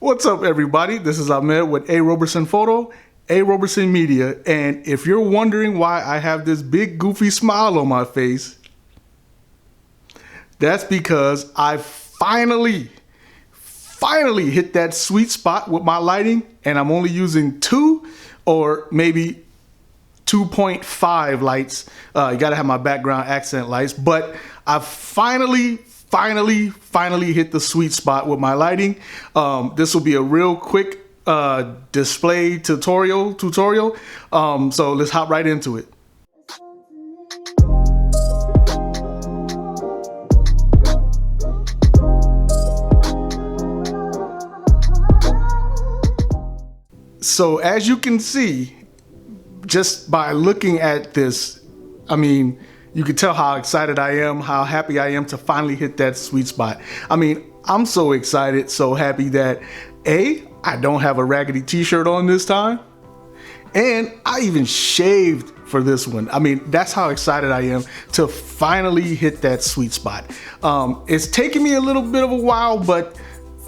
What's up, everybody? This is Ahmed with A. Roberson Photo, A. Roberson Media, and if you're wondering why I have this big goofy smile on my face, that's because I finally hit that sweet spot with my lighting, and I'm only using 2 or maybe 2.5 lights. You gotta have my background accent lights, but I finally hit the sweet spot with my lighting. This will be a real quick display tutorial. So let's hop right into it. So as you can see, just by looking at this, I mean, you can tell how excited I am, how happy I am to finally hit that sweet spot. I mean, I'm so excited, so happy that A, I don't have a raggedy t-shirt on this time, and I even shaved for this one. I mean, that's how excited I am to finally hit that sweet spot. It's taken me a little bit of a while, but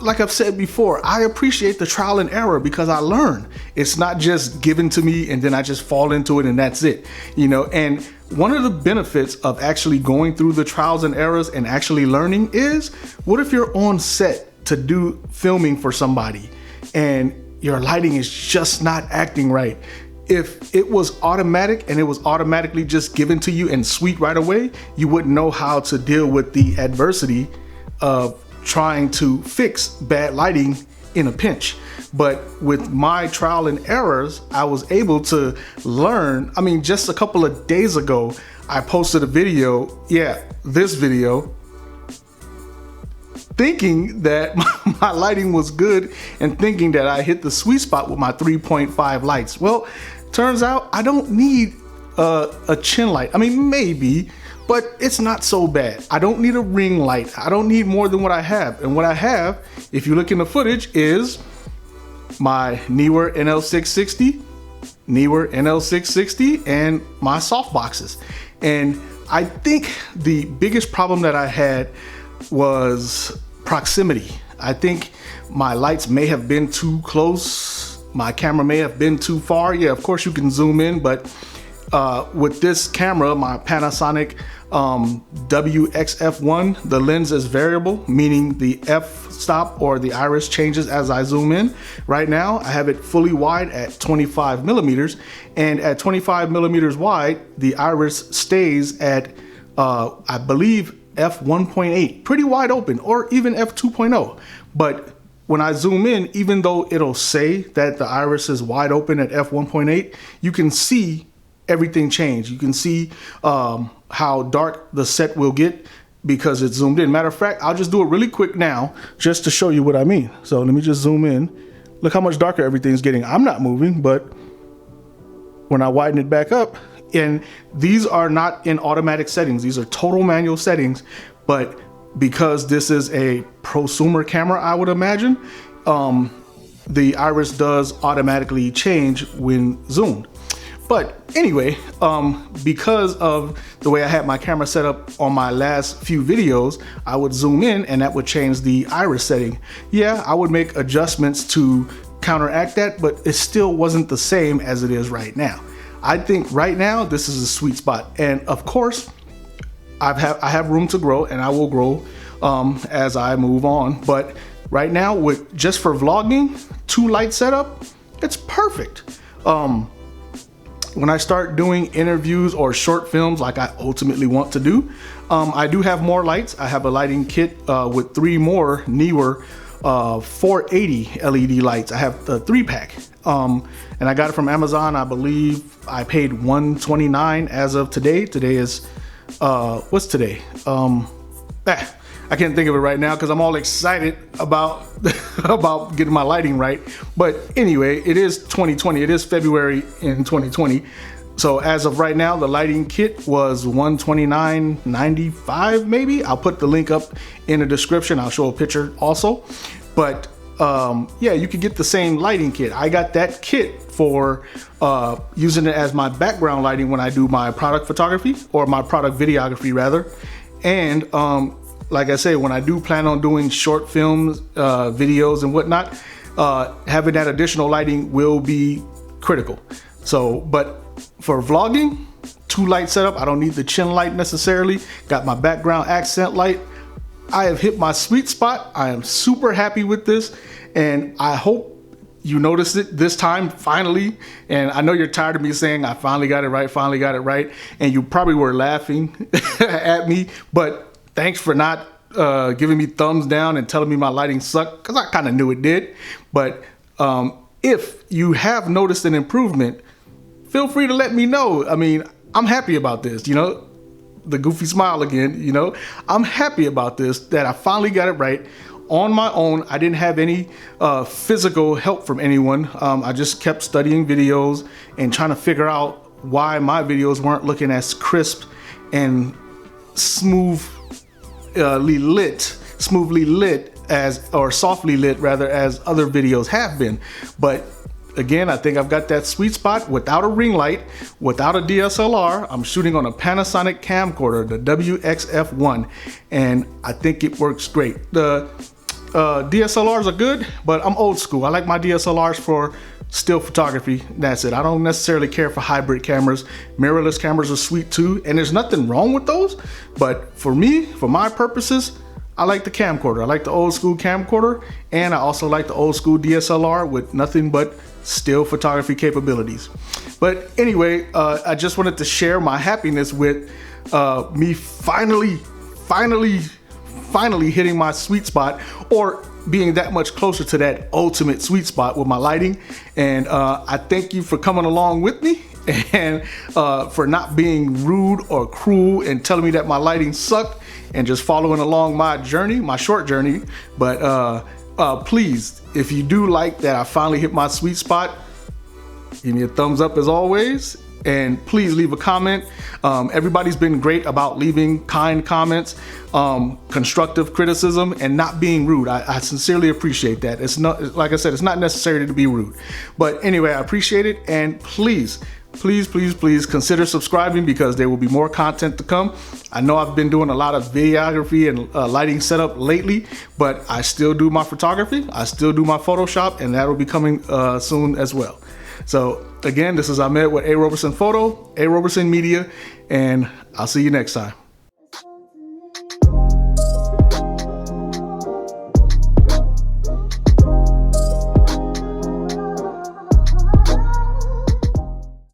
like I've said before, I appreciate the trial and error because I learn. It's not just given to me and then I just fall into it and that's it, you know. And one of the benefits of actually going through the trials and errors and actually learning is, what if you're on set to do filming for somebody and your lighting is just not acting right? If it was automatic and it was automatically just given to you and sweet right away, you wouldn't know how to deal with the adversity of trying to fix bad lighting in a pinch. But with my trial and errors, I was able to learn. I mean, just a couple of days ago, I posted a video, this video, thinking that my lighting was good and thinking that I hit the sweet spot with my 3.5 lights. Well, turns out I don't need a chin light. I mean, maybe, but it's not so bad. I don't need a ring light. I don't need more than what I have. And what I have, if you look in the footage, is my Neewer NL660, and my softboxes. And I think the biggest problem that I had was proximity. I think my lights may have been too close. My camera may have been too far. Yeah, of course you can zoom in, but with this camera, my Panasonic WXF1, the lens is variable, meaning the f-stop or the iris changes as I zoom in. Right now, I have it fully wide at 25 millimeters, and at 25 millimeters wide, the iris stays at, I believe, f1.8, pretty wide open, or even f2.0. But when I zoom in, even though it'll say that the iris is wide open at f1.8, you can see everything change. You can see how dark the set will get because it's zoomed in. Matter of fact, I'll just do it really quick now just to show you what I mean. So let me just zoom in. Look how much darker everything's getting. I'm not moving, but when I widen it back up, and these are not in automatic settings, these are total manual settings, but because this is a prosumer camera, I would imagine, the iris does automatically change when zoomed. But anyway, because of the way I had my camera set up on my last few videos, I would zoom in and that would change the iris setting. Yeah, I would make adjustments to counteract that, but it still wasn't the same as it is right now. I think right now, this is a sweet spot. And of course, I have room to grow, and I will grow as I move on. But right now, with just for vlogging, 2 light setup, it's perfect. When I start doing interviews or short films like I ultimately want to do, I do have more lights. I have a lighting kit with 3 more Neewer 480 LED lights. I have the 3-pack, and I got it from Amazon. I believe I paid $129 as of today. Today is, what's today? I can't think of it right now because I'm all excited about about getting my lighting right. But anyway, it is 2020. It is February in 2020. So as of right now, the lighting kit was $129.95 maybe. I'll put the link up in the description. I'll show a picture also. But yeah, you could get the same lighting kit. I got that kit for using it as my background lighting when I do my product photography, or my product videography rather. And like I say, when I do plan on doing short films, videos and whatnot, having that additional lighting will be critical. So, but for vlogging, 2 light setup, I don't need the chin light necessarily. Got my background accent light. I have hit my sweet spot. I am super happy with this, and I hope you noticed it this time finally. And I know you're tired of me saying I finally got it right, and you probably were laughing at me, but thanks for not giving me thumbs down and telling me my lighting sucked, because I kind of knew it did. But if you have noticed an improvement, feel free to let me know. I mean, I'm happy about this, you know, the goofy smile again, you know. I'm happy about this, that I finally got it right on my own. I didn't have any physical help from anyone. I just kept studying videos and trying to figure out why my videos weren't looking as crisp and smoothly lit as, or softly lit rather, as other videos have been. But again, I think I've got that sweet spot without a ring light, without a DSLR. I'm shooting on a Panasonic camcorder, the WXF1, and I think it works great. The DSLRs are good, but I'm old school. I like my DSLRs for still photography. That's it. I don't necessarily care for hybrid cameras. Mirrorless cameras are sweet too, and there's nothing wrong with those. But for me, for my purposes, I like the camcorder. I like the old school camcorder, and I also like the old school DSLR with nothing but still photography capabilities. But anyway, I just wanted to share my happiness with me finally hitting my sweet spot, or being that much closer to that ultimate sweet spot with my lighting. And I thank you for coming along with me, and for not being rude or cruel and telling me that my lighting sucked, and just following along my journey, my short journey. But please, if you do like that I finally hit my sweet spot, give me a thumbs up as always, and please leave a comment. Everybody's been great about leaving kind comments, constructive criticism, and not being rude. I sincerely appreciate that. It's not, like I said, it's not necessary to be rude. But anyway, I appreciate it, and please consider subscribing, because there will be more content to come. I know I've been doing a lot of videography and lighting setup lately, but I still do my photography, I still do my Photoshop, and that will be coming soon as well. So again, this is Ahmed with A. Roberson Photo, A. Roberson Media, and I'll see you next time.